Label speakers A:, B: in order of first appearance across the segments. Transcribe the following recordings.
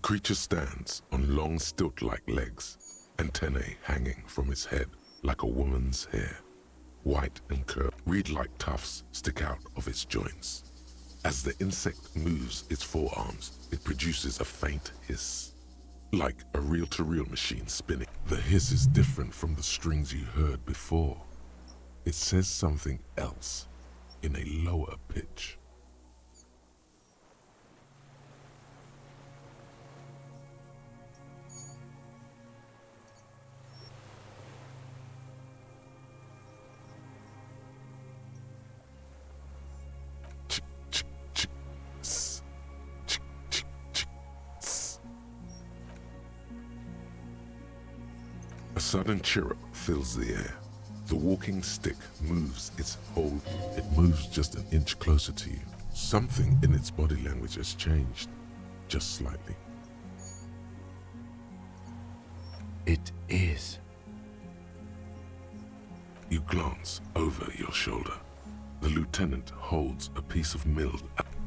A: creature stands on long stilt-like legs, antennae hanging from its head like a woman's hair. White and curved, reed-like tufts stick out of its joints. As the insect moves its forearms, it produces a faint hiss, like a reel-to-reel machine spinning. The hiss is different from the strings you heard before. It says something else in a lower pitch. A sudden chirrup fills the air. The walking stick moves its hold. It moves just an inch closer to you. Something in its body language has changed, just slightly.
B: It is.
A: You glance over your shoulder. The lieutenant holds a piece of milled.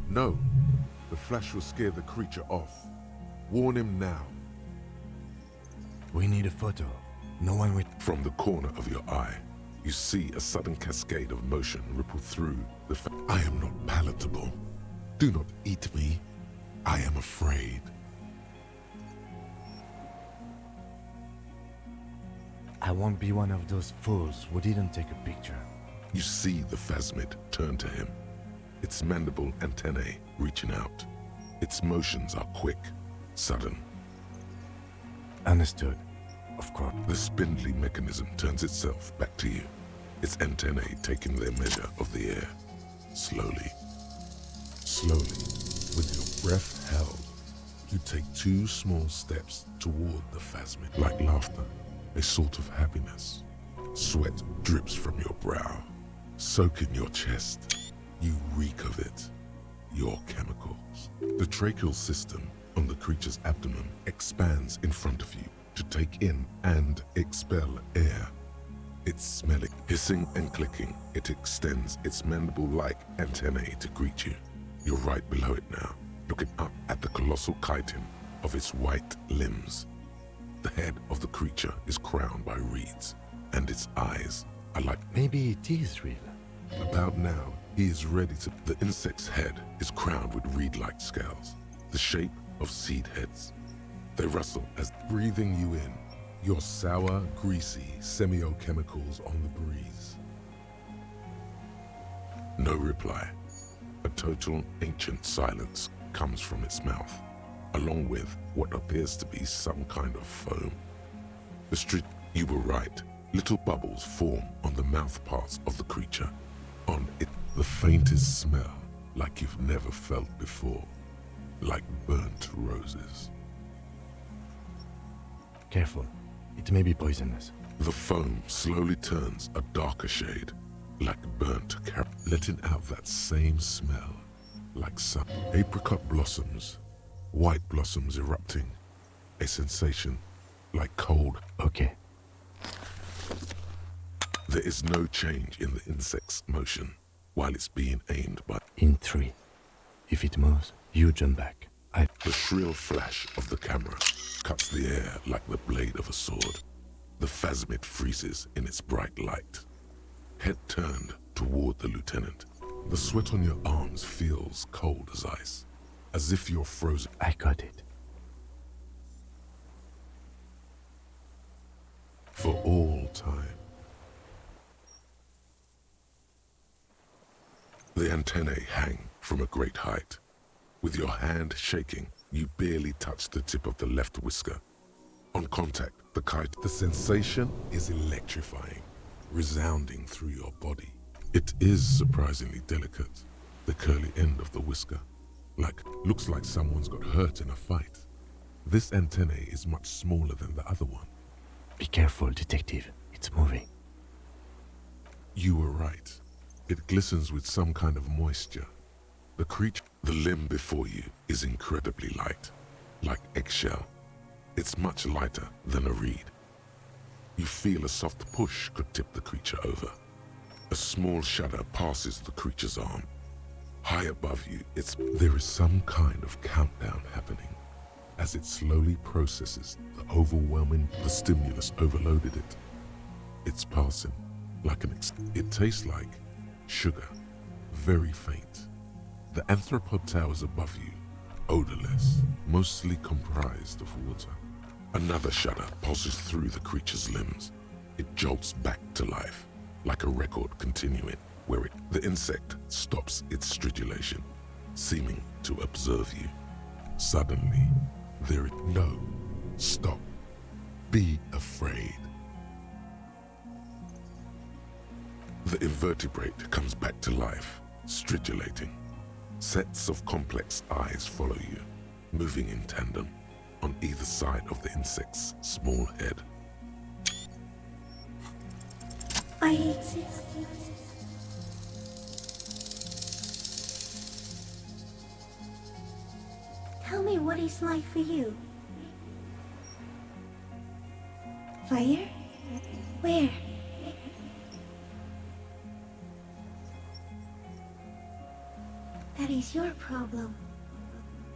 A: No, the flash will scare the creature off. Warn him now.
B: We need a photo. No one will.
A: From the corner of your eye, you see a sudden cascade of motion ripple through the I am not palatable. Do not eat me. I am afraid.
B: I won't be one of those fools who didn't take a picture.
A: You see the phasmid turn to him, its mandible antennae reaching out. Its motions are quick, sudden.
B: Understood. Of course.
A: The spindly mechanism turns itself back to you, its antennae taking their measure of the air. Slowly, slowly, with your breath held, you take 2 small steps toward the phasmid. Like laughter, a sort of happiness. Sweat drips from your brow, soaking your chest. You reek of it, your chemicals. The tracheal system on the creature's abdomen expands in front of you to take in and expel air. It's smelling, hissing and clicking. It extends its mandible-like antennae to greet you. You're right below it now, looking up at the colossal chitin of its white limbs. The head of the creature is crowned by reeds, and its eyes are like...
B: Maybe it is real.
A: About now, he is ready to... The insect's head is crowned with reed-like scales, the shape of seed heads. They rustle as breathing you in, your sour, greasy semiochemicals on the breeze. No reply. A total ancient silence comes from its mouth, along with what appears to be some kind of foam. The street, you were right. Little bubbles form on the mouth parts of the creature. On it, the faintest smell like you've never felt before, like burnt roses.
B: Careful. It may be poisonous.
A: The foam slowly turns a darker shade, like burnt carrot, letting out that same smell, like some apricot blossoms, white blossoms erupting, a sensation like cold.
B: Okay.
A: There is no change in the insect's motion while it's being aimed by...
B: In 3. If it moves, you jump back.
A: The shrill flash of the camera cuts the air like the blade of a sword. The phasmid freezes in its bright light. Head turned toward the lieutenant. The sweat on your arms feels cold as ice, as if you're frozen.
B: I got it.
A: For all time. The antennae hang from a great height. With your hand shaking, you barely touch the tip of the left whisker. On contact, the sensation is electrifying, resounding through your body. It is surprisingly delicate, the curly end of the whisker. Looks like someone's got hurt in a fight. This antennae is much smaller than the other one.
B: Be careful, detective. It's moving.
A: You were right. It glistens with some kind of moisture. The limb before you is incredibly light, like eggshell. It's much lighter than a reed. You feel a soft push could tip the creature over. A small shudder passes the creature's arm. High above you, there is some kind of countdown happening, as as it slowly processes the stimulus overloaded it. It's passing like it tastes like sugar, very faint. The anthropod towers above you, odorless, mostly comprised of water. Another shudder pulses through the creature's limbs. It jolts back to life, like a record continuing, where the insect stops its stridulation, seeming to observe you. Suddenly, no, stop, be afraid. The invertebrate comes back to life, stridulating. Sets of complex eyes follow you, moving in tandem on either side of the insect's small head.
C: I exist. Tell me what it's like for you. Fire? Where? That is your problem.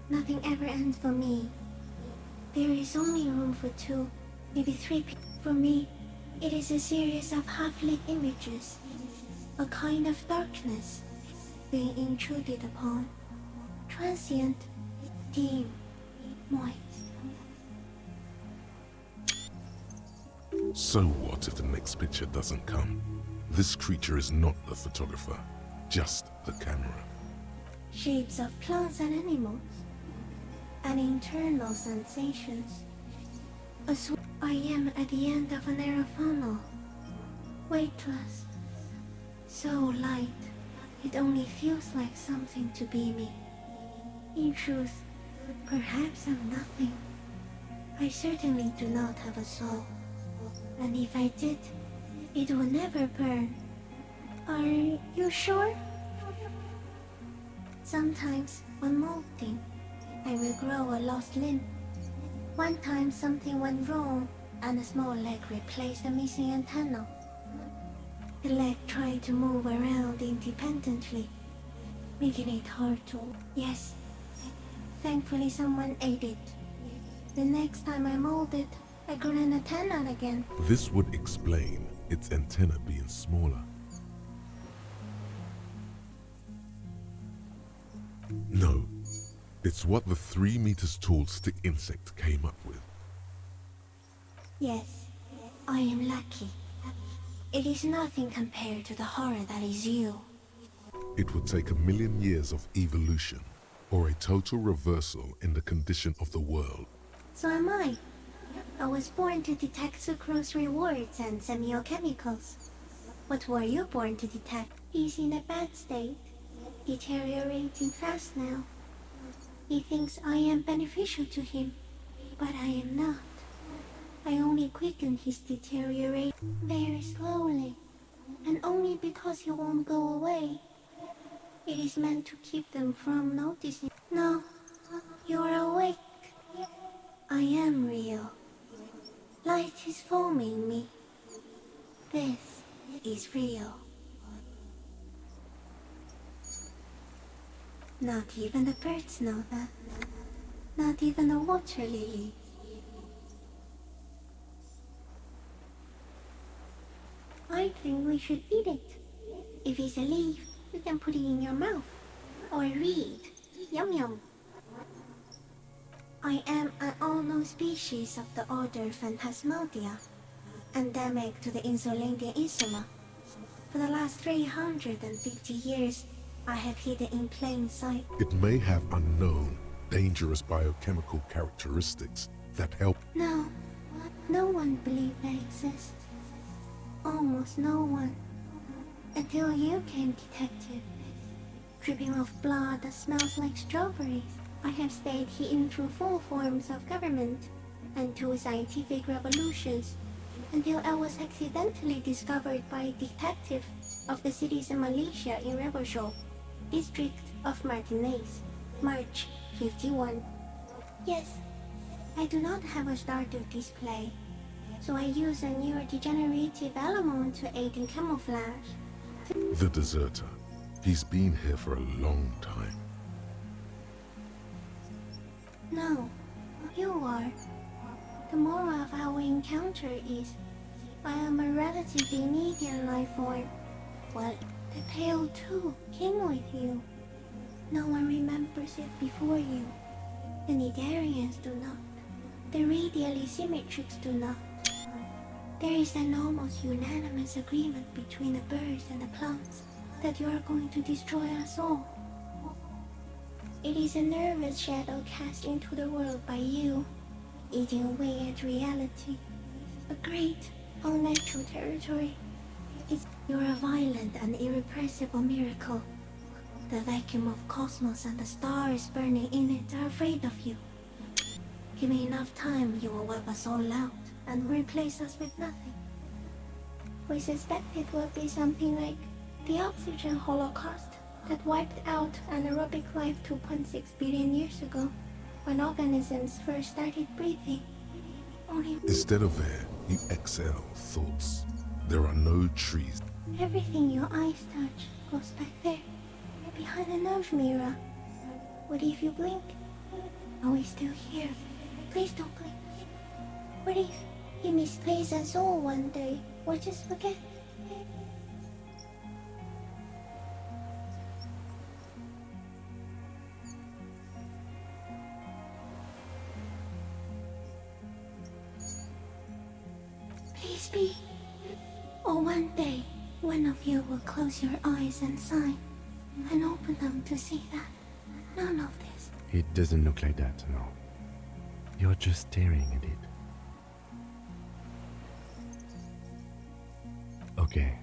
C: Nothing ever ends for me. There is only room for 2, maybe 3 people. For me, it is a series of half-lit images, a kind of darkness being intruded upon, transient, dim, moist.
A: So what if the next picture doesn't come? This creature is not the photographer, just the camera.
C: Shapes of plants and animals, and internal sensations. I am at the end of a narrow funnel, weightless, so light, it only feels like something to be me. In truth, perhaps I'm nothing. I certainly do not have a soul, and if I did, it would never burn. Are you sure? Sometimes, when molting, I will grow a lost limb. One time something went wrong, and a small leg replaced a missing antenna. The leg tried to move around independently, making it hard to... Yes, thankfully someone ate it. The next time I molded, I grew an antenna again.
A: This would explain its antenna being smaller. No, it's what the 3 meters tall stick insect came up with.
C: Yes, I am lucky. It is nothing compared to the horror that is you.
A: It would take 1,000,000 years of evolution, or a total reversal in the condition of the world.
C: So am I. I was born to detect sucrose rewards and semiochemicals. What were you born to detect? He's in a bad state, deteriorating fast now. He thinks I am beneficial to him, but I am not. I only quicken his deterioration very slowly, and only because he won't go away. It is meant to keep them from noticing. No, you're awake. I am real. Light is forming me. This is real. Not even the birds know that. Not even the water lily. I think we should eat it. If it's a leaf, you can put it in your mouth. Or read. Yum yum. I am an unknown species of the order Phantasmodia, endemic to the insulinding insula. For the last 350 years, I have hidden in plain sight.
A: It may have unknown, dangerous biochemical characteristics that help.
C: No, no one believed I exist. Almost no one. Until you came, detective. Dripping of blood that smells like strawberries. I have stayed hidden through 4 forms of government and 2 scientific revolutions until I was accidentally discovered by a detective of the citizen militia in Rebelshaw, district of Martinez, March 51. Yes, I do not have a starter display, so I use a neurodegenerative element to aid in camouflage.
A: The deserter. He's been here for a long time.
C: No, You are. The moral of our encounter is, I am a relatively medium life form. Well, the Pale too came with you. No one remembers it before you. The Nidarians do not. The radially symmetrics do not. There is an almost unanimous agreement between the birds and the plants that you are going to destroy us all. It is a nervous shadow cast into the world by you, eating away at reality. A great, unnatural territory. You're a violent and irrepressible miracle. The vacuum of cosmos and the stars burning in it are afraid of you. Give me enough time, you will wipe us all out and replace us with nothing. We suspect it will be something like the oxygen holocaust that wiped out anaerobic life 2.6 billion years ago, when organisms first started breathing. Only
A: Instead of air, you exhale thoughts. There are no trees.
C: everything your eyes touch goes back there, behind the nose mirror. What if you blink? Are we still here? Please don't blink. What if he misplaces us all one day, or just forget? Please be. Or one day, one of you will close your eyes and sigh, and open them to see that none of this.
B: It doesn't look like that, no. You're just staring at it. Okay.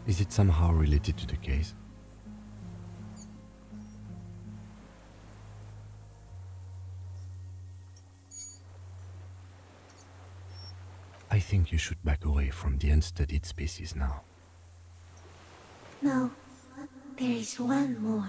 B: Is it somehow related to the case? I think you should back away from the unstudied species now.
C: No, there is one more.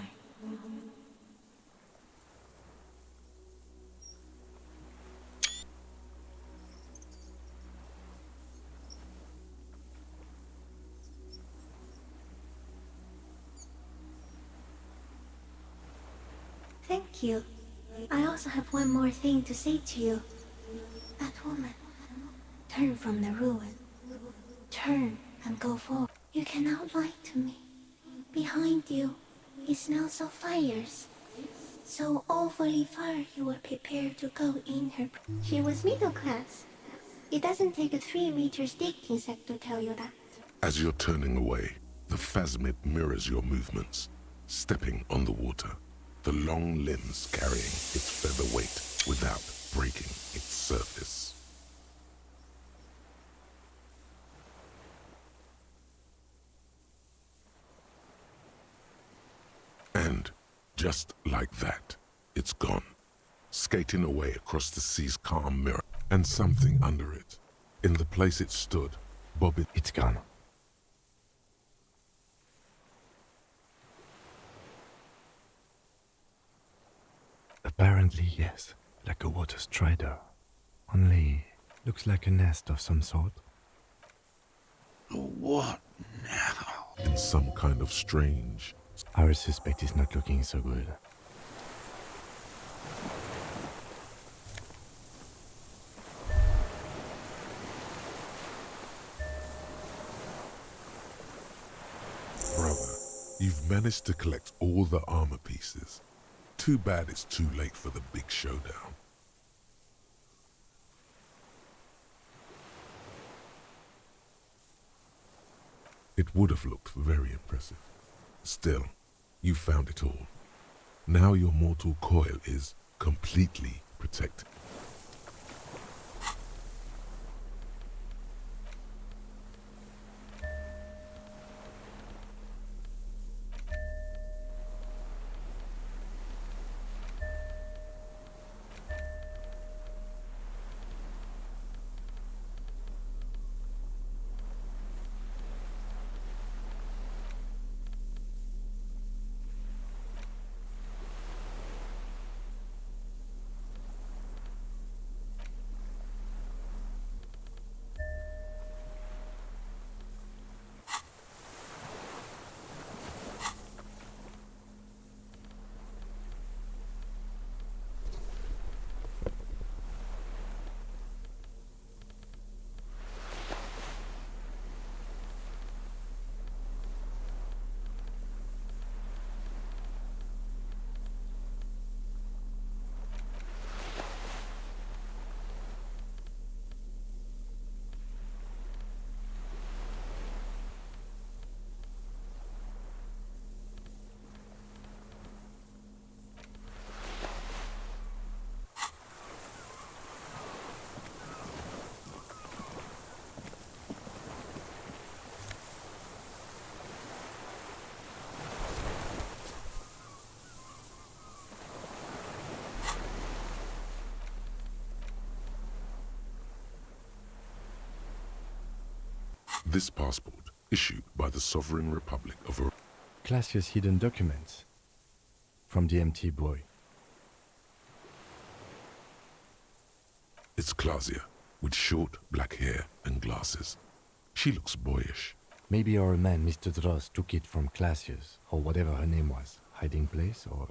C: Thank you. I also have one more thing to say to you. That woman. Turn from the ruin. Turn and go forward. You cannot lie to me. Behind you, it smells of fires. So awfully far you were prepared to go in her. She was middle class. It doesn't take a 3-meter stick insect to tell you that.
A: As you're turning away, the phasmid mirrors your movements, stepping on the water, the long limbs carrying its feather weight without breaking its surface. And just like that, it's gone, skating away across the sea's calm mirror, and something under it. In the place it stood, bobbing.
B: It's gone. Apparently, yes, like a water strider. Only looks like a nest of some sort.
D: What now?
A: In some kind of strange.
B: Our suspect is not looking so good.
A: Brother, you've managed to collect all the armor pieces. Too bad it's too late for the big showdown. It would have looked very impressive. Still, you found it all. Now your mortal coil is completely protected. This passport, issued by the Sovereign Republic of
B: Classia's hidden documents from the MT boy.
A: It's Clausia, with short black hair and glasses. She looks boyish.
B: Maybe our man, Mr. Dross, took it from Classia's, or whatever her name was, hiding place, or...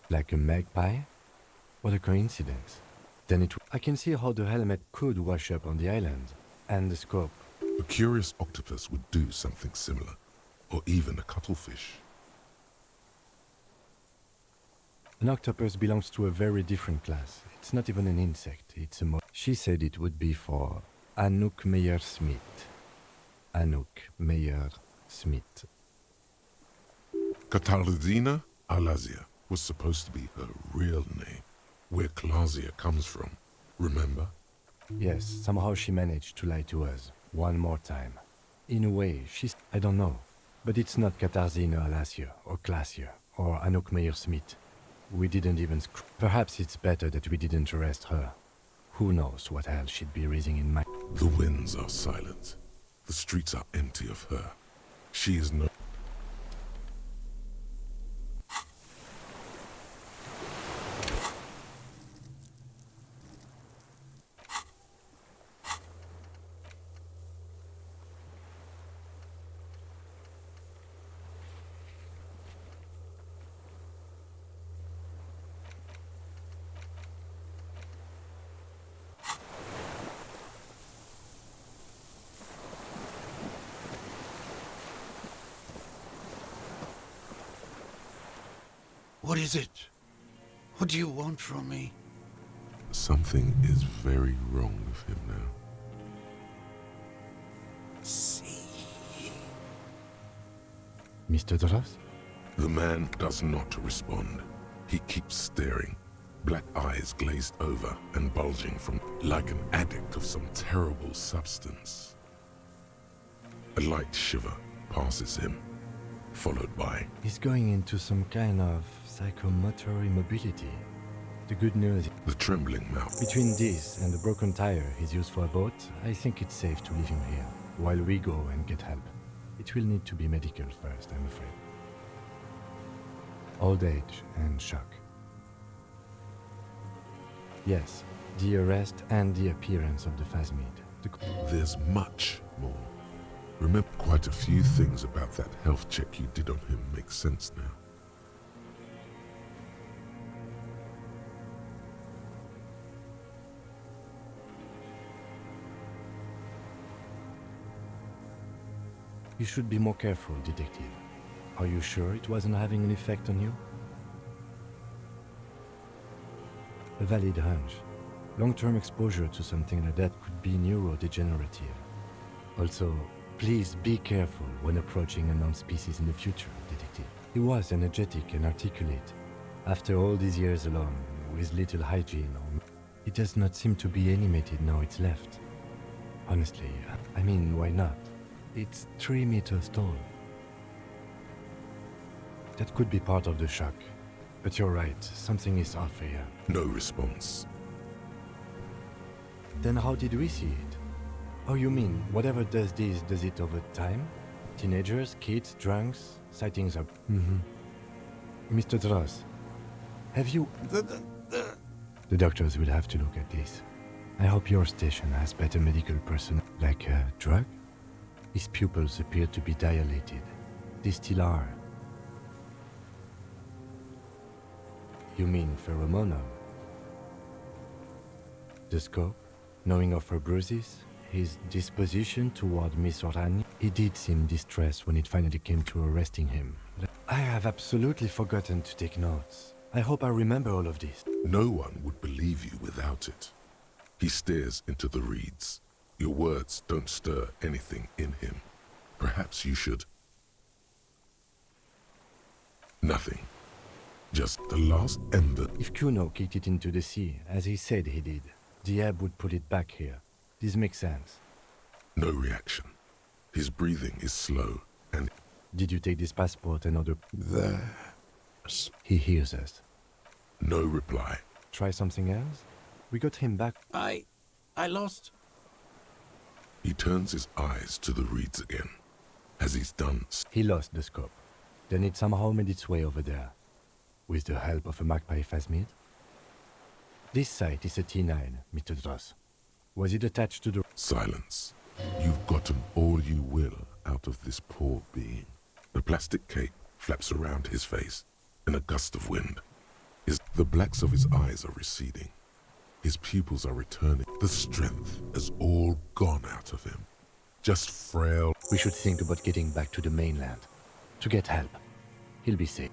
B: like a magpie? What a coincidence. Then I can see how the helmet could wash up on the island, and the scope.
A: A curious octopus would do something similar, or even a cuttlefish.
B: An octopus belongs to a very different class. It's not even an insect, it's a She said it would be for Anouk Meyer-Smith. Anouk Meyer-Smith.
A: Katarzyna Alazia was supposed to be her real name, where Clausia comes from, remember?
B: Yes, somehow she managed to lie to us. One more time. In a way, I don't know. But it's not Katarzyna Alasia, or Clasia, or Anouk Meyer-Smith. We didn't even Perhaps it's better that we didn't arrest her. Who knows what hell she'd be raising in my...
A: The winds are silent. The streets are empty of her. She is no...
D: What is it? What do you want from me?
A: Something is very wrong with him now.
D: See.
B: Mr. Dross?
A: The man does not respond. He keeps staring, black eyes glazed over and bulging from like an addict of some terrible substance. A light shiver passes him, followed by...
B: He's going into some kind of psychomotor immobility. The good news is,
A: The trembling mouth.
B: between this and the broken tire he's used for a boat, I think it's safe to leave him here, while we go and get help. It will need to be medical first, I'm afraid. Old age and shock. Yes, the arrest and the appearance of the fásmido.
A: There's much more. Remember, quite a few things about that health check you did on him make sense now.
B: You should be more careful, detective. Are you sure it wasn't having an effect on you? A valid hunch. Long-term exposure to something like that could be neurodegenerative. Also, please be careful when approaching unknown species in the future, detective. He was energetic and articulate. After all these years alone, with little hygiene, it does not seem to be animated now it's left. Honestly, I mean, why not? It's 3 meters tall. That could be part of the shock. But you're right, something is off here.
A: No response.
B: Then how did we see it? Oh, you mean, whatever does this, does it over time? Teenagers, kids, drunks, sightings are... Mr. Dross, have you... The doctors will have to look at this. I hope your station has better medical personnel. Like a drug? His pupils appear to be dilated. They still are. You mean pheromonal? The scope, knowing of her bruises, his disposition toward Miss Orani, he did seem distressed when it finally came to arresting him. I have absolutely forgotten to take notes. I hope I remember all of this.
A: No one would believe you without it. He stares into the reeds. Your words don't stir anything in him. Perhaps you should. Nothing. Just the last ember.
B: If Kuno kicked it into the sea, as he said he did, the ebb would put it back here. This makes sense.
A: No reaction. His breathing is slow and...
B: Did you take this passport and other...
D: There's...
B: He hears us.
A: No reply.
B: Try something else? We got him back.
D: I I lost.
A: He turns his eyes to the reeds again, as he's done.
B: He lost the scope. Then it somehow made its way over there, with the help of a magpie phasmid. This site is a T9, Mr. Dross. Was it attached to the...
A: Silence. You've gotten all you will out of this poor being. The plastic cape flaps around his face in a gust of wind. The blacks of his eyes are receding. His pupils are returning. The strength has all gone out of him. Just frail.
B: We should think about getting back to the mainland. To get help. He'll be safe.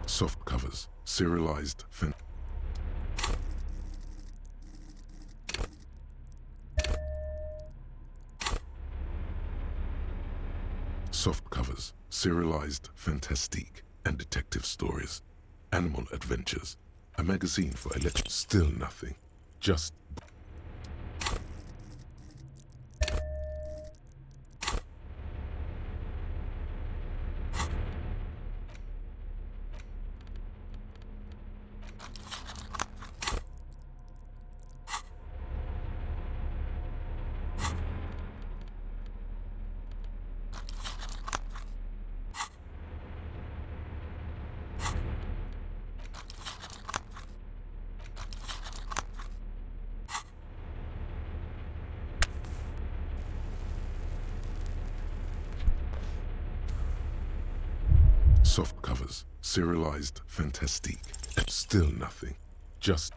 A: Soft covers, serialized Soft covers, serialized fantastique and detective stories, animal adventures, a magazine for electric. Still nothing. Just soft covers, serialized fantastique. Still nothing. Just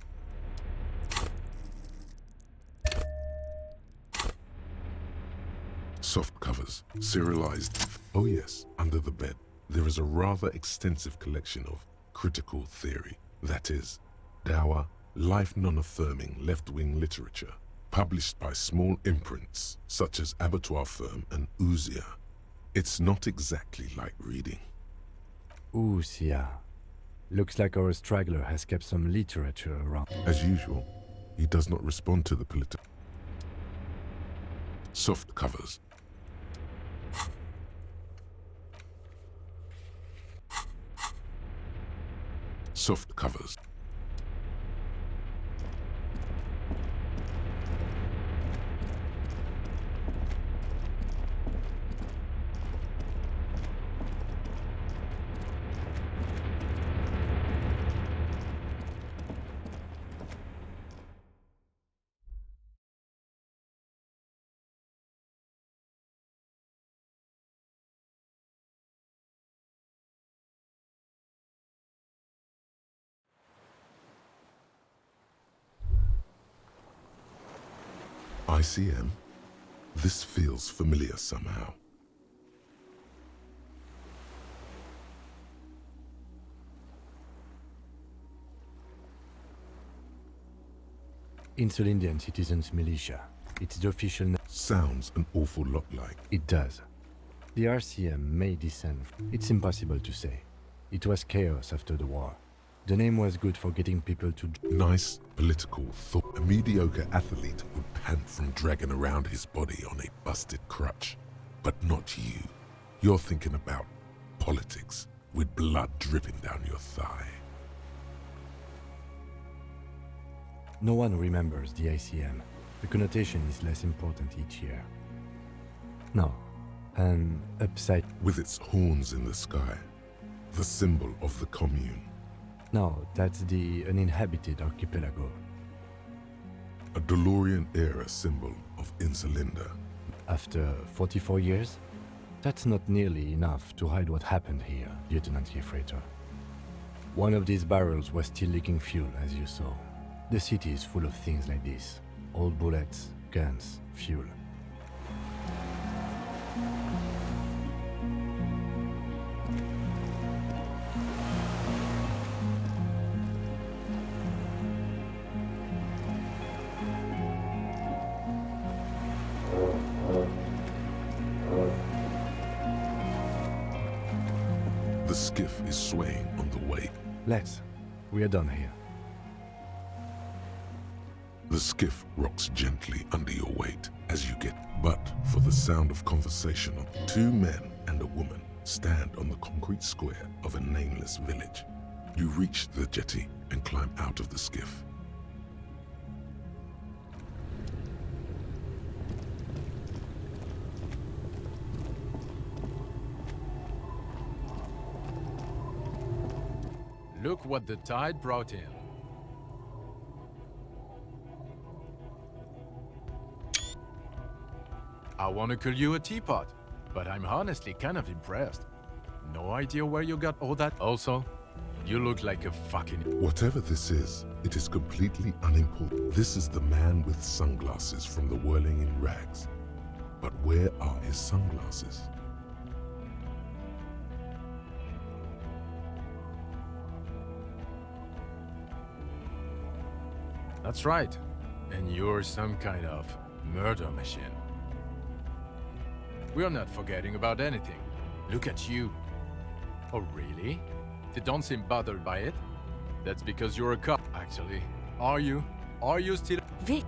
A: soft covers, serialized. Oh yes, under the bed, there is a rather extensive collection of critical theory. That is, dour, life non-affirming left-wing literature, published by small imprints such as Abattoir Firm and Elysium. It's not exactly like reading.
B: Ooh, yeah. Looks like our straggler has kept some literature around.
A: As usual, he does not respond to the political. Soft covers. Soft covers. ICM? This feels familiar somehow.
B: Insulíndico Citizens Militia. It's the official name.
A: Sounds an awful lot like.
B: It does. The RCM may descend. It's impossible to say. It was chaos after the war. The name was good for getting people to...
A: Nice political thought. A mediocre athlete would pant from dragging around his body on a busted crutch. But not you. You're thinking about politics with blood dripping down your thigh.
B: No one remembers the ICM. The connotation is less important each year. No. An upside...
A: With its horns in the sky. The symbol of the commune.
B: No, that's the uninhabited archipelago.
A: A DeLorean-era symbol of Insulinda.
B: After 44 years? That's not nearly enough to hide what happened here, Lieutenant Gefreiter. One of these barrels was still leaking fuel, as you saw. The city is full of things like this. Old bullets, guns, fuel.
A: The skiff is swaying on the way.
B: Let's. We are done here.
A: The skiff rocks gently under your weight as you get, but for the sound of conversation, two men and a woman stand on the concrete square of a nameless village. You reach the jetty and climb out of the skiff.
E: Look what the tide brought in. I want to call you a teapot, but I'm honestly kind of impressed. No idea where you got all that. Also, you look like a fucking...
A: Whatever this is, it is completely unimportant. This is the man with sunglasses from the Whirling in Rags. But where are his sunglasses?
E: That's right. And you're some kind of murder machine. We're not forgetting about anything. Look at you. Oh, really? They don't seem bothered by it? That's because you're a cop, actually. Are you? Are you still...
F: Vic,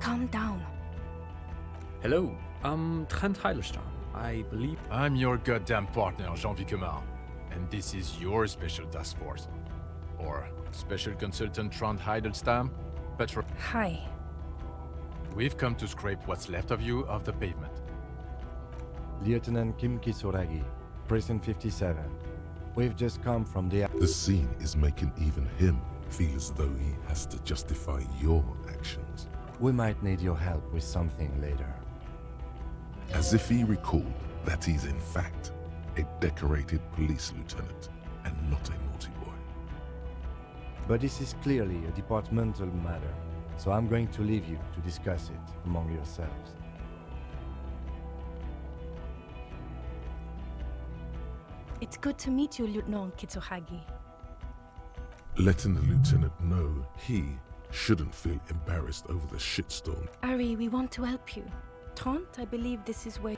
F: calm down.
G: Hello, I'm Trent Heilerstam. I believe...
E: I'm your goddamn partner, Jean-Vic Kemar. And this is your special task force. Or Special Consultant Trent Heidelstam.
F: Hi.
E: We've come to scrape what's left of you off the pavement.
B: Lieutenant Kim Kisuragi, Prison 57. We've just come from the...
A: The scene is making even him feel as though he has to justify your actions.
B: We might need your help with something later.
A: As if he recalled that he's in fact a decorated police lieutenant and not a naughty boy.
B: But this is clearly a departmental matter, so I'm going to leave you to discuss it among yourselves.
F: It's good to meet you, Lieutenant Kitsuhagi.
A: Letting the lieutenant know he shouldn't feel embarrassed over the shitstorm.
F: Ari, we want to help you. Trent, I believe this is where...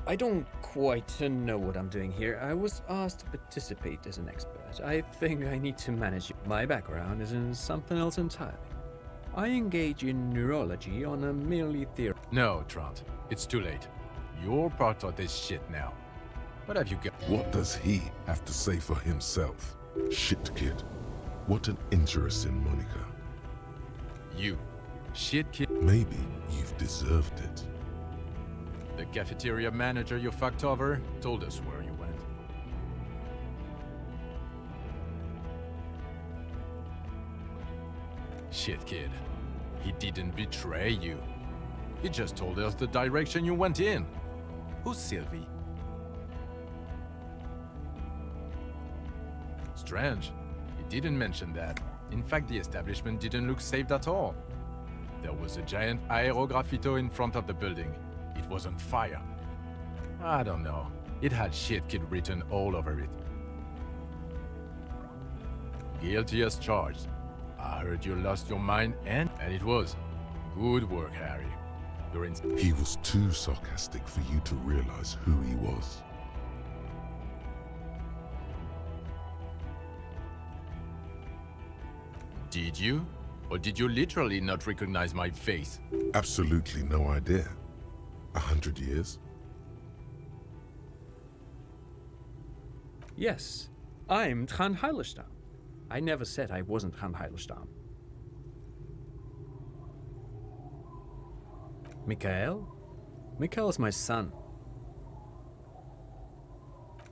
G: I don't quite know what I'm doing here. I was asked to participate as an expert. I think I need to manage it. My background is in something else entirely. I engage in neurology on a merely theory.
E: No, Trent. It's too late. You're part of this shit now. What have you got?
A: What does he have to say for himself? Shit kid. What an interesting moniker.
E: You. Shit kid.
A: Maybe you've deserved it.
E: The cafeteria manager you fucked over told us where you went. Shit, kid. He didn't betray you. He just told us the direction you went in. Who's Sylvie? Strange. He didn't mention that. In fact, the establishment didn't look safe at all. There was a giant aerograffito in front of the building. It was on fire. I don't know. It had shit kid written all over it. Guilty as charged. I heard you lost your mind and it was. Good work, Harry. You're in...
A: He was too sarcastic for you to realize who he was.
E: Did you? Or did you literally not recognize my face?
A: Absolutely no idea. 100 years?
G: Yes, I'm Trent Heilerstam. I never said I wasn't Trent Heilerstam. Mikhail? Mikhail's my son.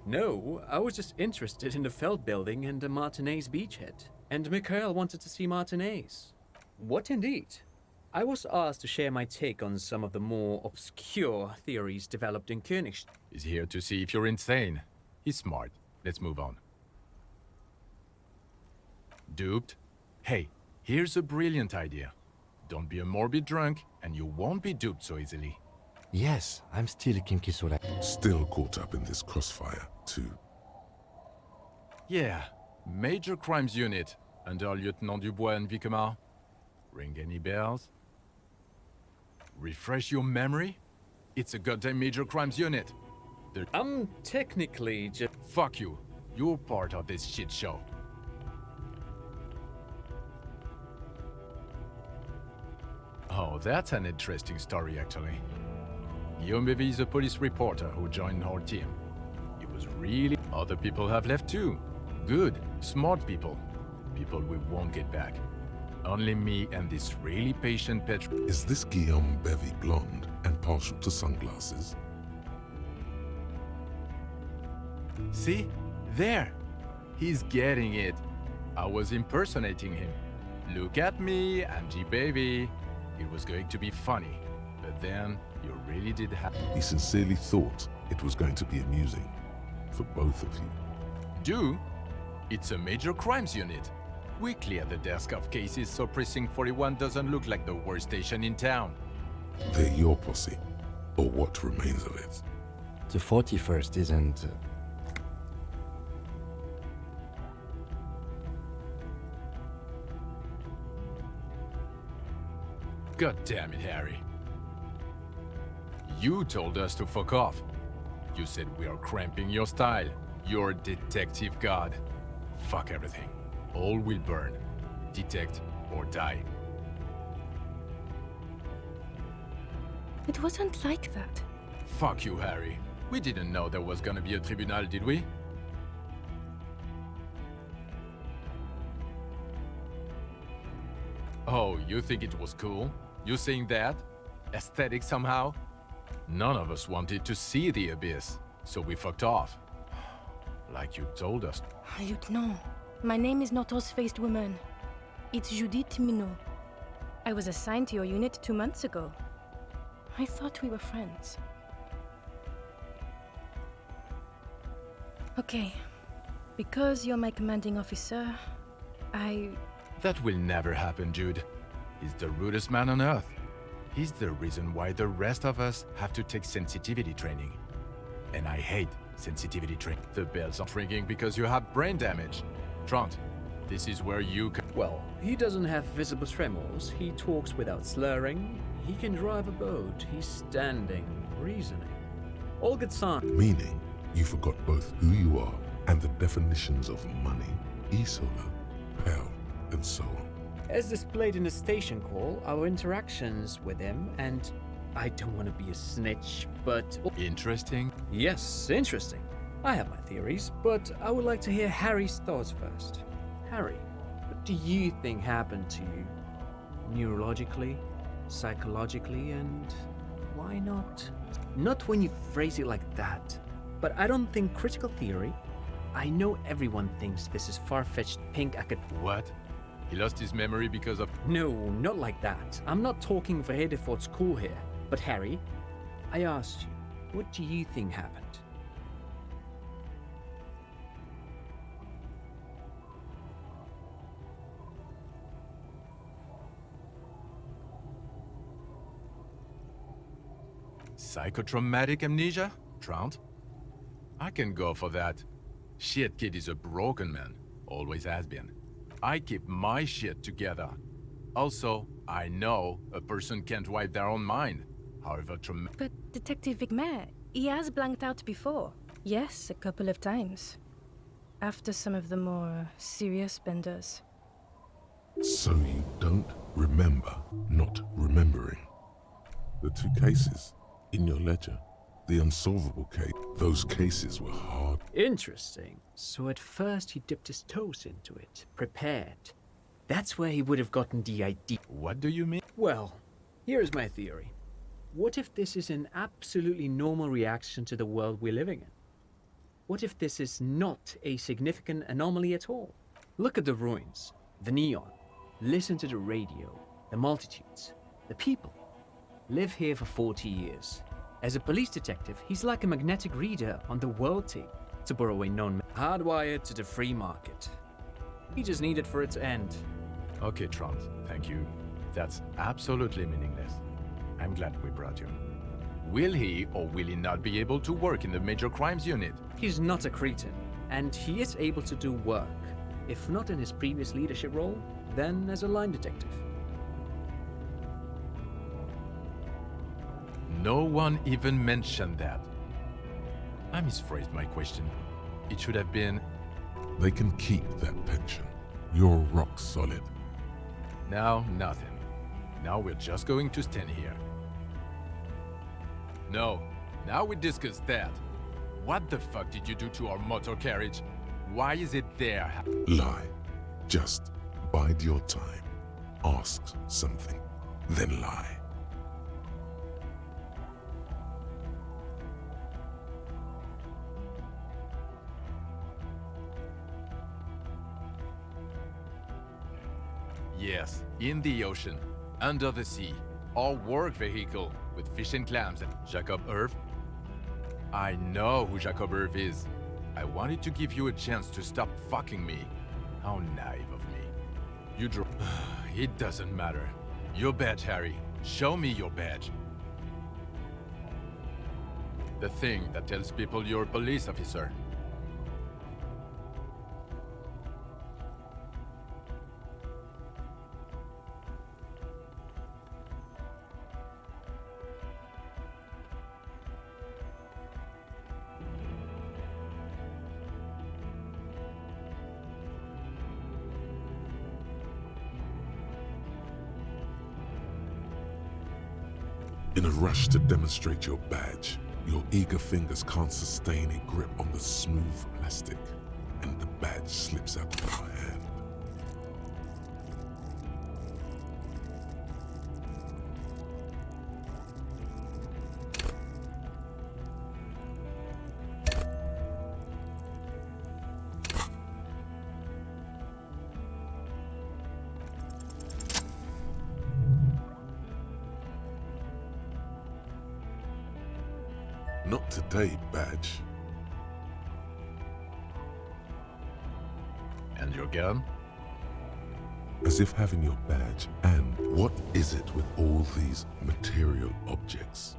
G: No, I was just interested in the Feld building and the Martinez beachhead. And Mikhail wanted to see Martinez. What indeed? I was asked to share my take on some of the more obscure theories developed in König.
E: He's here to see if you're insane. He's smart. Let's move on. Duped? Hey, here's a brilliant idea. Don't be a morbid drunk, and you won't be duped so easily.
B: Yes, I'm still kinky soda.
A: Still caught up in this crossfire, too.
E: Yeah, Major Crimes Unit, under Lieutenant Dubois and Vicomar. Ring any bells? Refresh your memory? It's a goddamn Major Crimes Unit.
G: I'm technically just...
E: Fuck you. You're part of this shit show. Oh, that's an interesting story, actually. Guillaume Bevy is a police reporter who joined our team. He was really... Other people have left too. Good, smart people. People we won't get back. Only me and this really patient Petro...
A: Is this Guillaume Bevy blonde and partial to sunglasses?
E: See? There! He's getting it. I was impersonating him. Look at me, I'm G Baby. It was going to be funny. But then, you really did have...
A: He sincerely thought it was going to be amusing. For both of you.
E: Do? It's a Major Crimes Unit. We clear the desk of cases so Precinct 41 doesn't look like the worst station in town.
A: They're your posse. Or what remains of it.
B: The 41st isn't...
E: God damn it, Harry. You told us to fuck off. You said we are cramping your style. You're detective god. Fuck everything. All will burn. Detect or die.
F: It wasn't like that.
E: Fuck you, Harry. We didn't know there was gonna be a tribunal, did we? Oh, you think it was cool? You saying that? Aesthetic somehow? None of us wanted to see the abyss, so we fucked off. Like you told us.
F: Lieutenant, my name is not Rose-Faced Woman. It's Judith Minot. I was assigned to your unit 2 months ago. I thought we were friends. Okay. Because you're my commanding officer,
E: That will never happen, Jude. He's the rudest man on Earth. He's the reason why the rest of us have to take sensitivity training. And I hate sensitivity training. The bells aren't ringing because you have brain damage. Trant, this is where you can...
G: Well, he doesn't have visible tremors, he talks without slurring, he can drive a boat, he's standing, reasoning. All good signs.
A: Meaning, you forgot both who you are and the definitions of money, e-solar, pal, and so on.
G: As displayed in the station call, our interactions with him, and I don't want to be a snitch, but...
E: Interesting.
G: Yes, interesting. I have my theories, but I would like to hear Harry's thoughts first. Harry, what do you think happened to you? Neurologically, psychologically, and why not? Not when you phrase it like that, but I don't think critical theory. I know everyone thinks this is far-fetched pink
E: What? He lost his memory because of...
G: No, not like that. I'm not talking Verhede for school here. But Harry, I asked you, what do you think happened?
E: Psychotraumatic amnesia? Trant? I can go for that. Shit kid is a broken man. Always has been. I keep my shit together. Also, I know a person can't wipe their own mind. However
F: But Detective Vigmer, he has blanked out before. Yes, a couple of times. After some of the more serious benders.
A: So you don't remember not remembering. The 2 cases in your ledger, the unsolvable case, those cases were hard.
G: Interesting. So at first he dipped his toes into it, prepared. That's where he would have gotten the idea.
E: What do you mean?
G: Well, here's my theory. What if this is an absolutely normal reaction to the world we're living in? What if this is not a significant anomaly at all? Look at the ruins, the neon, listen to the radio, the multitudes, the people. Live here for 40 years. As a police detective, he's like a magnetic reader on the world tape, to borrow a known hardwired to the free market. We just need it for its end.
E: Okay, Trant, thank you. That's absolutely meaningless. I'm glad we brought you. Will he or will he not be able to work in the major crimes unit?
G: He's not a cretin, and he is able to do work. If not in his previous leadership role, then as a line detective.
E: No one even mentioned that. I misphrased my question. It should have been,
A: They can keep that pension. You're rock solid.
E: now nothing. Now we're just going to stand here. No, now we discuss that. What the fuck did you do to our motor carriage? Why is it there?
A: Lie. Just bide your time. Ask something, then lie.
E: Yes, in the ocean, under the sea, our work vehicle with fish and clams and Jacob Irv. I know who Jacob Irv is. I wanted to give you a chance to stop fucking me. How naive of me. You drove. It doesn't matter. Your badge, Harry. Show me your badge. The thing that tells people you're a police officer.
A: In a rush to demonstrate your badge, your eager fingers can't sustain a grip on the smooth plastic, and the badge slips out of your hand. Not today, badge.
E: And your gun?
A: As if having your badge, and what is it with all these material objects?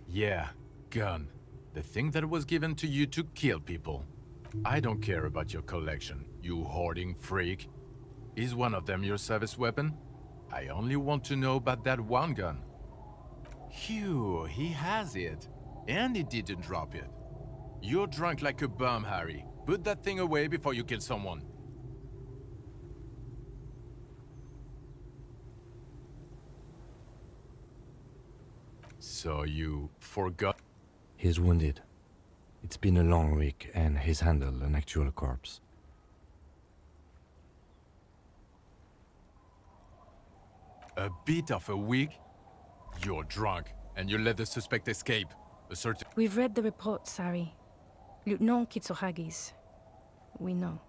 E: Yeah, gun. The thing that was given to you to kill people. I don't care about your collection, you hoarding freak. Is one of them your service weapon? I only want to know about that one gun. Phew, he has it. And he didn't drop it. You're drunk like a bum, Harry. Put that thing away before you kill someone. So you forgot?
B: He's wounded. It's been a long week, and he's handled an actual corpse.
E: A bit of a week? You're drunk, and you let the suspect escape. A certain...
F: We've read the report, Sari. Lieutenant Kitsohagi's. We know.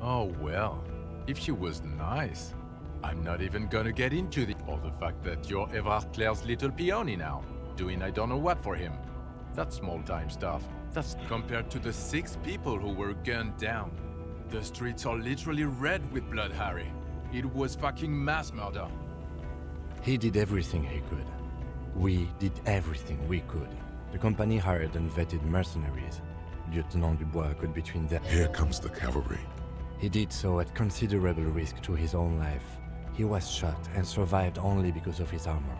E: Oh well, if she was nice. I'm not even gonna get into the fact that you're Everard Claire's little peony now, doing I don't know what for him. That's small-time stuff. That's compared to the 6 people who were gunned down. The streets are literally red with blood, Harry. It was fucking mass murder.
B: He did everything he could. We did everything we could. The company hired and vetted mercenaries. Lieutenant Dubois got between them.
A: Here comes the cavalry.
B: He did so at considerable risk to his own life. He was shot and survived only because of his armor.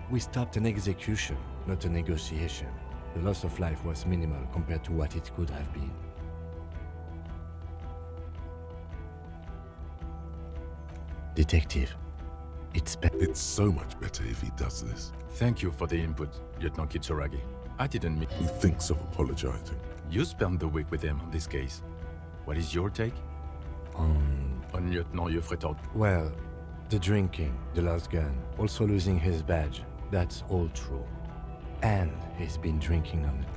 B: We stopped an execution, not a negotiation. The loss of life was minimal compared to what it could have been. Detective, it's
A: It's so much better if he does this.
E: Thank you for the input, Lieutenant Kitsuragi. I didn't mean...
A: He thinks of apologizing.
E: You spent the week with him on this case. What is your take?
B: on...
E: On Lieutenant Yofretor.
B: Well, the drinking, the lost gun, also losing his badge, that's all true. And he's been drinking on it.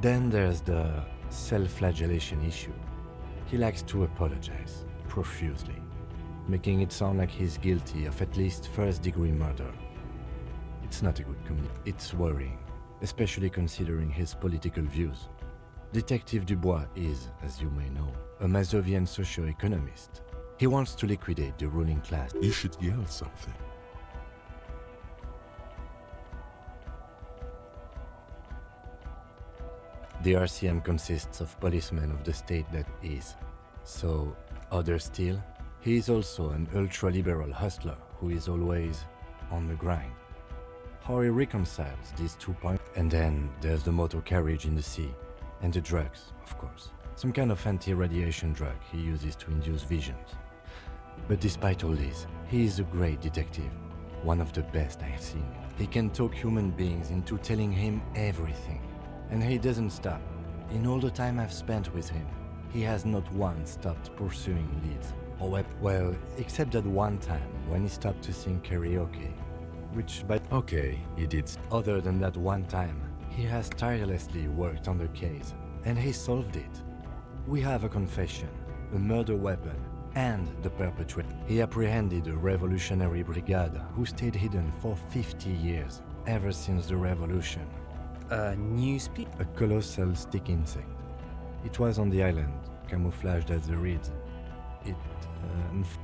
B: Then there's the self-flagellation issue. He likes to apologize, profusely, making it sound like he's guilty of at least first-degree murder. It's not a good community. It's worrying, especially considering his political views. Detective Dubois is, as you may know, a Mazovian socio-economist. He wants to liquidate the ruling class.
A: You should yell something.
B: The RCM consists of policemen of the state that is. So, others still, he is also an ultra-liberal hustler who is always on the grind. How he reconciles these 2 points. And then there's the motor carriage in the sea. And the drugs, of course. Some kind of anti-radiation drug he uses to induce visions. But despite all this, he is a great detective. One of the best I have seen. He can talk human beings into telling him everything. And he doesn't stop. In all the time I've spent with him, he has not once stopped pursuing leads. Well, except that one time when he stopped to sing karaoke. Which, by...
E: Okay, he did.
B: Other than that one time, he has tirelessly worked on the case, and he solved it. We have a confession, a murder weapon, and the perpetrator. He apprehended a revolutionary brigade who stayed hidden for 50 years, ever since the revolution.
G: A new speed.
B: A colossal stick insect. It was on the island, camouflaged as the reeds.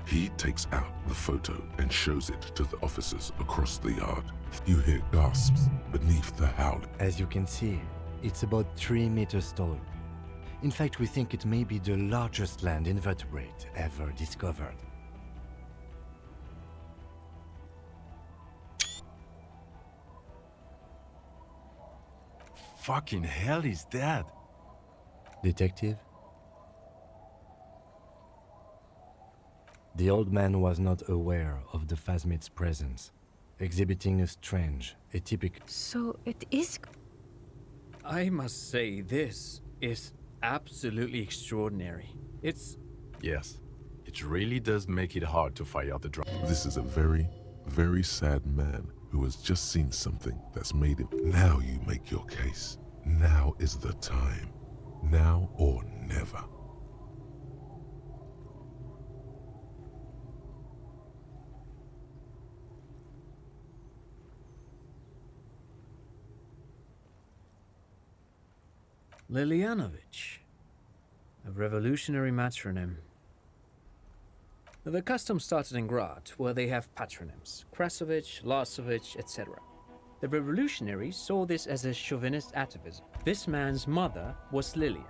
A: He takes out the photo and shows it to the officers across the yard. You hear gasps beneath the howl.
B: As you can see, it's about 3 meters tall. In fact, we think it may be the largest land invertebrate ever discovered.
E: Fucking hell is that?
B: Detective? The old man was not aware of the phasmid's presence, exhibiting a strange, atypical...
F: So it is.
G: I must say, this is absolutely extraordinary. It's...
E: Yes, it really does make it hard to fire the drum.
A: This is a very, very sad man who has just seen something that's made him. Now you make your case. Now is the time. Now or never.
G: Lilianovich, a revolutionary matronym. The custom started in Grad, where they have patronyms, Krasovich, Lasovich, etc. The revolutionaries saw this as a chauvinist atavism. This man's mother was Lilian,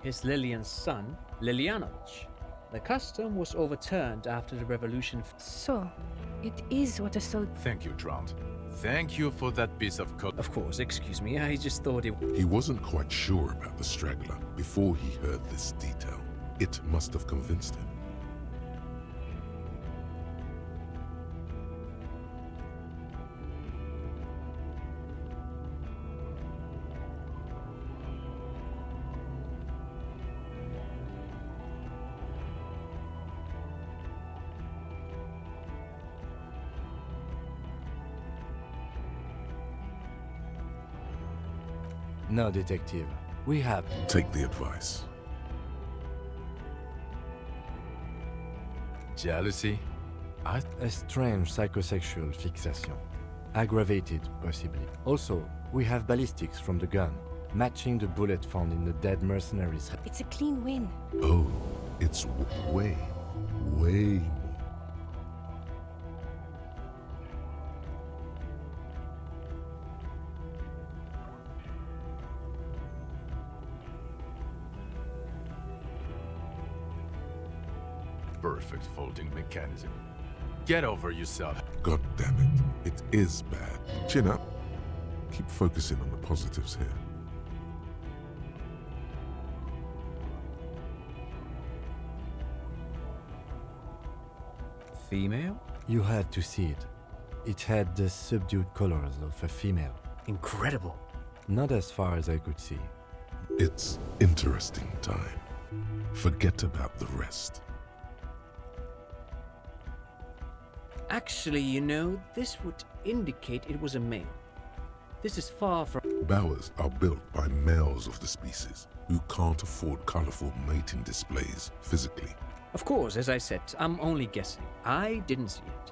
G: his Lilian's son, Lilianovich. The custom was overturned after the revolution.
F: So, it is what a soldier.
E: Thank you, Drowned. Thank you for that piece of code.
G: Of course, excuse me, I just thought it...
A: He wasn't quite sure about the straggler before he heard this detail. It must have convinced him.
B: No, detective. We have...
A: Take the advice.
E: Jealousy?
B: a strange psychosexual fixation. Aggravated, possibly. Also, we have ballistics from the gun, matching the bullet found in the dead mercenary's head.
F: It's a clean win.
A: Oh, it's way, way more.
E: Perfect folding mechanism. Get over yourself.
A: God damn it. It is bad. Chin up. Keep focusing on the positives here.
G: female?
B: You had to see it. It had the subdued colors of a female.
G: Incredible.
B: Not as far as I could see.
A: It's interesting time. Forget about the rest.
G: Actually, you know, this would indicate it was a male. This is far from...
A: Bowers are built by males of the species who can't afford colorful mating displays physically.
G: Of course, as I said, I'm only guessing. I didn't see it.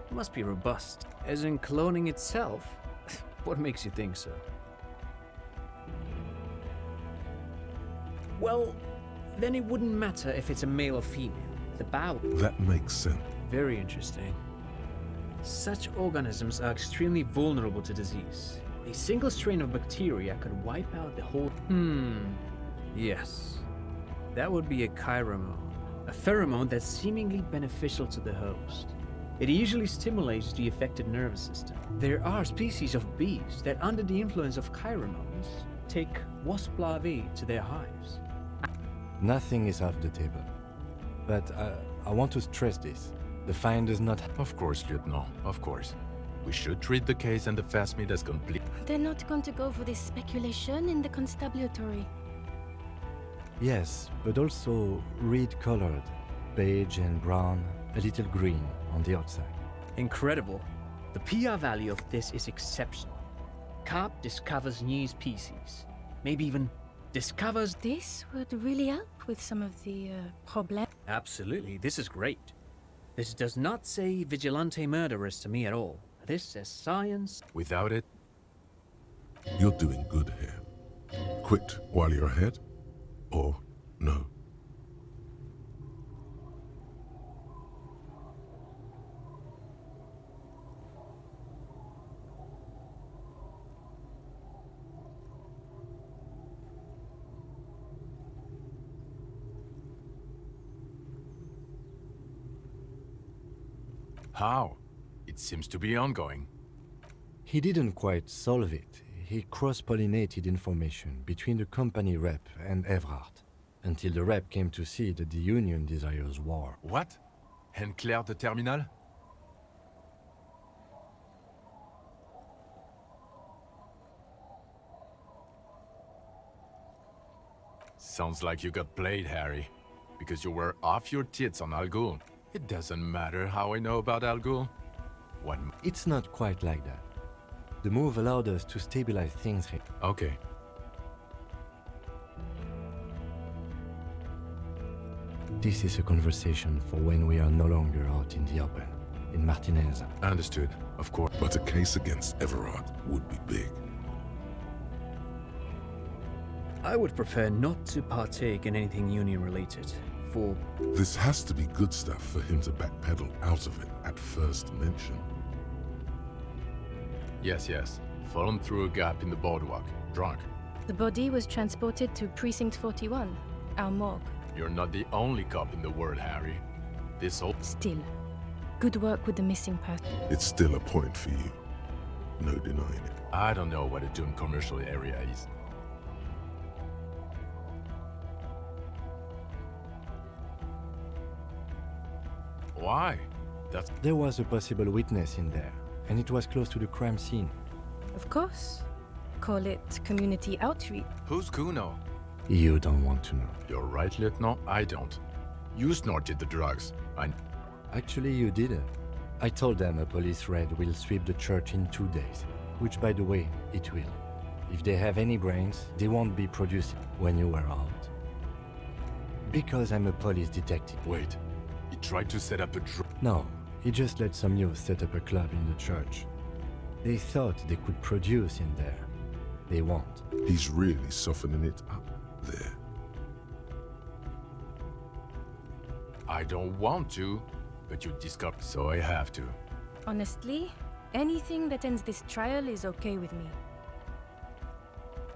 G: It must be robust. As in cloning itself? What makes you think so? Well, then it wouldn't matter if it's a male or female. The bow...
A: That makes sense.
G: Very interesting. Such organisms are extremely vulnerable to disease. A single strain of bacteria could wipe out the whole... Yes. That would be a chiromone. A pheromone that's seemingly beneficial to the host. It usually stimulates the affected nervous system. There are species of bees that, under the influence of chiromones, take wasp larvae to their hives.
B: Nothing is off the table. But I want to stress this. The find does not...
E: Of course, Lieutenant, of course. We should treat the case and the fásmido as complete.
F: They're not going to go for this speculation in the constabulary.
B: Yes, but also red-colored. Beige and brown, a little green on the outside.
G: Incredible. The PR value of this is exceptional. Carp discovers new species. Maybe even discovers...
F: This would really help with some of the problems.
G: Absolutely, this is great. This does not say vigilante murderers to me at all. This says science.
E: Without it,
A: You're doing good here. Quit while you're ahead, or no.
E: how? It seems to be ongoing.
B: He didn't quite solve it. He cross-pollinated information between the company rep and Evrard, until the rep came to see that the Union desires war.
E: What? And Claire the Terminal? Sounds like you got played, Harry. Because you were off your tits on Al Ghul. It doesn't matter how I know about Al Ghul.
B: It's not quite like that. The move allowed us to stabilize things here.
E: Okay.
B: This is a conversation for when we are no longer out in the open, in Martinez.
E: Understood, of course.
A: But a case against Everard would be big.
G: I would prefer not to partake in anything Union-related, for...
A: This has to be good stuff for him to backpedal out of it at first mention.
E: Yes, yes. Fallen through a gap in the boardwalk. Drunk.
F: The body was transported to Precinct 41, our morgue.
E: You're not the only cop in the world, Harry. This whole...
F: Still, good work with the missing person.
A: It's still a point for you. No denying it.
E: I don't know what a doomed commercial area is. Why? That's...
B: There was a possible witness in there, and it was close to the crime scene.
F: Of course. Call it community outreach.
E: Who's Kuno?
B: You don't want to know.
E: You're right, Lieutenant. I don't. You snorted the drugs.
B: Actually, you didn't. I told them a police raid will sweep the church in 2 days, which, by the way, it will. If they have any brains, they won't be producing when you were out. Because I'm a police detective.
E: Wait. He tried to set up a
B: No, he just let some youth set up a club in the church. They thought they could produce in there. They won't.
A: He's really softening it up there.
E: I don't want to, but you discovered, so I have to.
F: Honestly, anything that ends this trial is okay with me.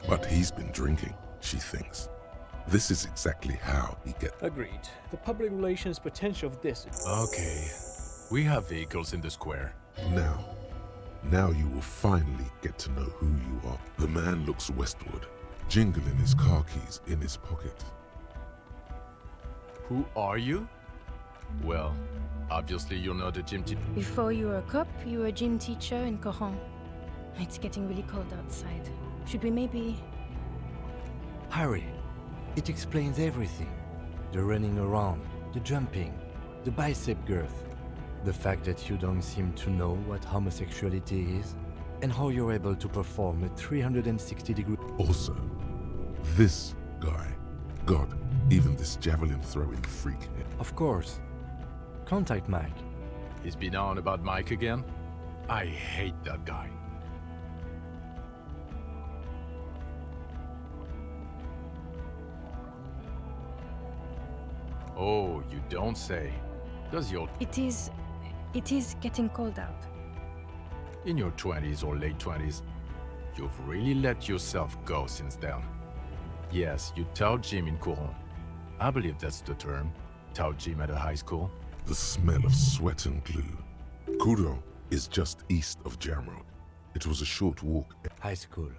A: But he's been drinking, she thinks. This is exactly how he gets...
G: Agreed. The public relations potential of this...
E: Okay. We have vehicles in the square.
A: Now you will finally get to know who you are. The man looks westward, jingling his car keys in his pocket.
E: Who are you? Well, obviously you're not a gym teacher.
F: Before you were a cop, you were a gym teacher in Coron. It's getting really cold outside. Should we maybe...
B: Harry, it explains everything. The running around, the jumping, the bicep girth, the fact that you don't seem to know what homosexuality is, and how you're able to perform a 360-degree...
A: Also, this guy. God, even this javelin-throwing freak here.
B: Of course. Contact Mike.
E: He's been on about Mike again? I hate that guy. Oh, you don't say. Does your...
F: It is getting cold out.
E: In your 20s or late 20s, you've really let yourself go since then. Yes, you taught gym in Coron. I believe that's the term. Taught gym at a high school.
A: The smell of sweat and glue. Coudon is just east of Jamrock. It was a short walk.
B: High school.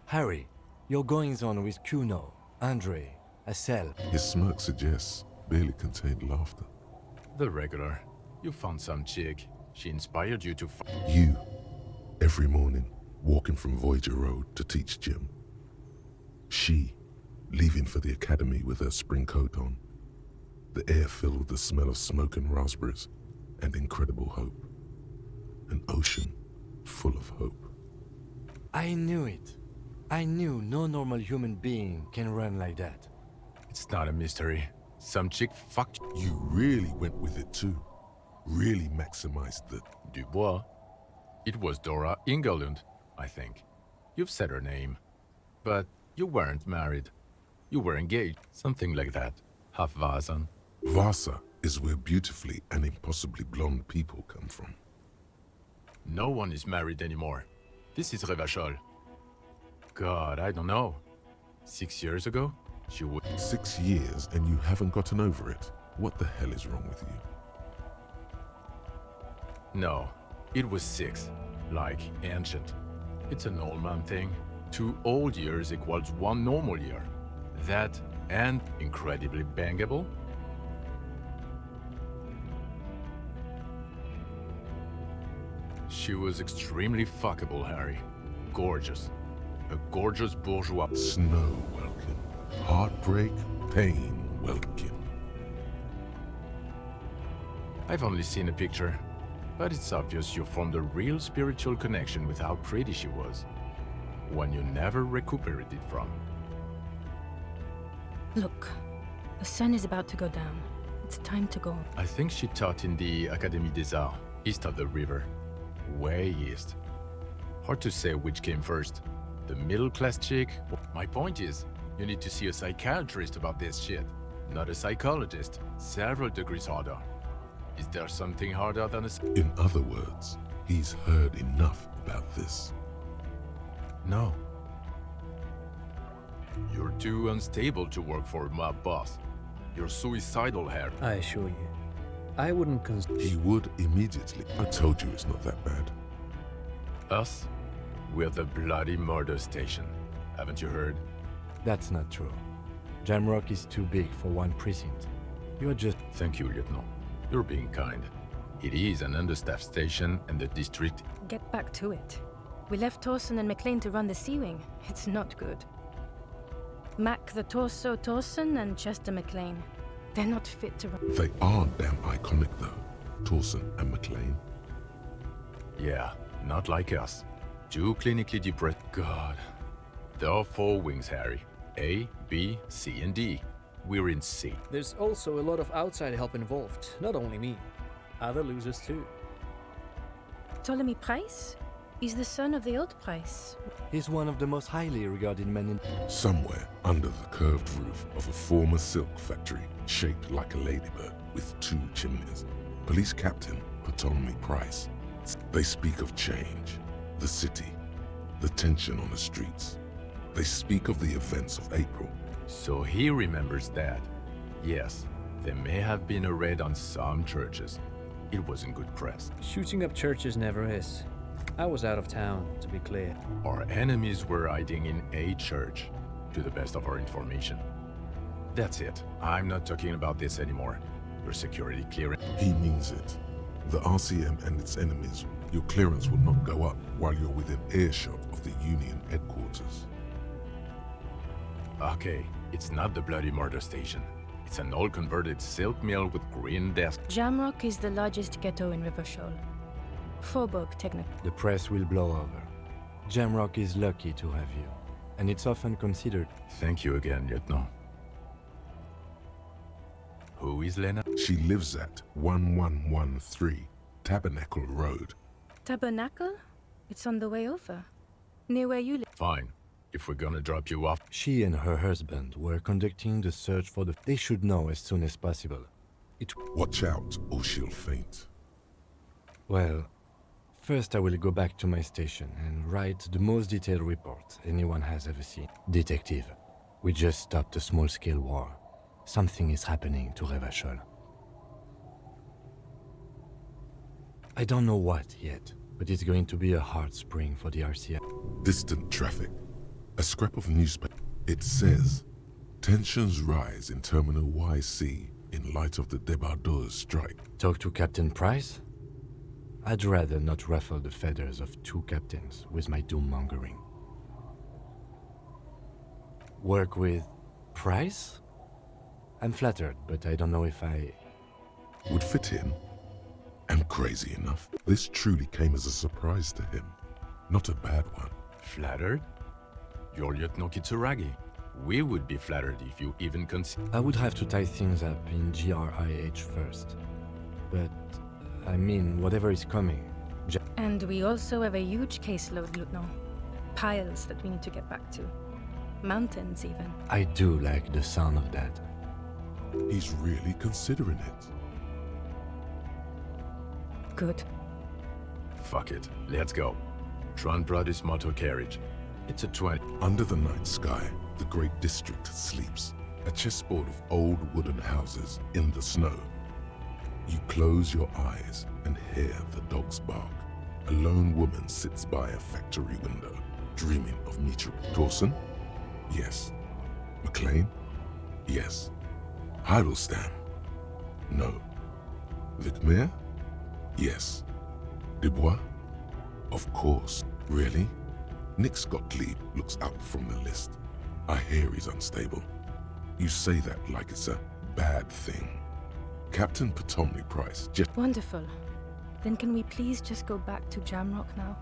B: Harry, your goings-on with Kuno, Andre, Assel.
A: His smirk suggests barely contained laughter.
E: The regular. You found some chick. She inspired you to
A: You, every morning, walking from Voyager Road to teach gym. She, leaving for the academy with her spring coat on. The air filled with the smell of smoke and raspberries, and incredible hope. An ocean full of hope.
B: I knew it. I knew no normal human being can run like that.
E: It's not a mystery. Some chick fucked
A: You really went with it too. Really maximized the...
E: Dubois. It was Dora Ingerlund, I think. You've said her name. But you weren't married. You were engaged, something like that. Half Vasan.
A: Vasa is where beautifully and impossibly blonde people come from.
E: No one is married anymore. This is Revachol. God, I don't know. 6 years ago? She would...
A: 6 years and you haven't gotten over it. What the hell is wrong with you?
E: No, it was 6. Like ancient. It's an old man thing. 2 old years equals 1 normal year. That and incredibly bangable. She was extremely fuckable, Harry. Gorgeous. A gorgeous bourgeois.
A: Snow, Welkin. Heartbreak, pain, Welkin.
E: I've only seen a picture, but it's obvious you formed a real spiritual connection with how pretty she was. One you never recuperated from.
F: Look, the sun is about to go down. It's time to go.
E: I think she taught in the Académie des Arts, east of the river. Way east. Hard to say which came first. The middle-class chick? My point is, you need to see a psychiatrist about this shit. Not a psychologist. Several degrees harder. Is there something harder than a...
A: In other words, he's heard enough about this.
E: No. You're too unstable to work for my boss. You're suicidal, Harry.
G: I assure you, I wouldn't
A: He would immediately. I told you it's not that bad.
E: Us? We're the bloody murder station. Haven't you heard?
B: That's not true. Jamrock is too big for one precinct. You're just...
E: Thank you, Lieutenant. You're being kind. It is an understaffed station, and the district...
F: Get back to it. We left Torsen and McLean to run the Sea Wing. It's not good. Mac the Torso Torsen and Chester McLean. They're not fit to run.
A: They are damn iconic though. Torsen and McLean.
E: Yeah, not like us. 2 clinically depressed... God. There are 4 wings, Harry. A, B, C, and D. We're in C.
G: There's also a lot of outside help involved, not only me. Other losers too.
F: Ptolemy Price? He's the son of the old Price.
B: He's one of the most highly regarded men in...
A: Somewhere under the curved roof of a former silk factory, shaped like a ladybird with 2 chimneys. Police Captain Ptolemy Price. They speak of change, the city, the tension on the streets. They speak of the events of April.
E: So he remembers that. Yes, there may have been a raid on some churches. It wasn't good press.
G: Shooting up churches never is. I was out of town, to be clear.
E: Our enemies were hiding in a church, to the best of our information. That's it. I'm not talking about this anymore. Your security clearance.
A: He means it. The RCM and its enemies, your clearance will not go up while you're within earshot of the Union headquarters.
E: Okay, it's not the bloody murder station. It's an old converted silk mill with green desks.
F: Jamrock is the largest ghetto in Rivershoal. Faubourg, technically.
B: The press will blow over. Jamrock is lucky to have you, and it's often considered.
E: Thank you again, Lieutenant. Who is Lena?
A: She lives at 1113 Tabernacle Road.
F: Tabernacle? It's on the way over. Near where you live.
E: Fine. If we're gonna drop you off.
B: She and her husband were conducting the search for the... They should know as soon as possible.
A: Watch out, or she'll faint.
B: Well, first I will go back to my station and write the most detailed report anyone has ever seen. Detective, we just stopped a small-scale war. Something is happening to Revachol. I don't know what yet, but it's going to be a hard spring for the RCM.
A: Distant traffic. A scrap of newspaper. It says, tensions rise in Terminal YC in light of the Debardeurs strike.
B: Talk to Captain Price? I'd rather not ruffle the feathers of two captains with my doom-mongering. Work with Price? I'm flattered, but I don't know if I...
A: Would fit in. And crazy enough, this truly came as a surprise to him. Not a bad one.
E: Flattered? You're Lieutenant Kitsuragi. We would be flattered if you even consider.
B: I would have to tie things up in GRIH first. But, I mean, whatever is coming.
F: And we also have a huge caseload, Lieutenant. Piles that we need to get back to. Mountains, even.
B: I do like the sound of that.
A: He's really considering it.
F: Good.
E: Fuck it. Let's go. Tron brought his motor carriage. It's a 20.
A: Under the night sky, the great district sleeps. A chessboard of old wooden houses in the snow. You close your eyes and hear the dogs bark. A lone woman sits by a factory window, dreaming of meeting Dawson? Yes. McLean? Yes. Heidelstein? No. Vicmere? Yes. Dubois? Of course. Really? Nick Gottlieb looks up from the list. I hear he's unstable. You say that like it's a bad thing. Captain Potomny Price just...
F: Wonderful. Then can we please just go back to Jamrock now?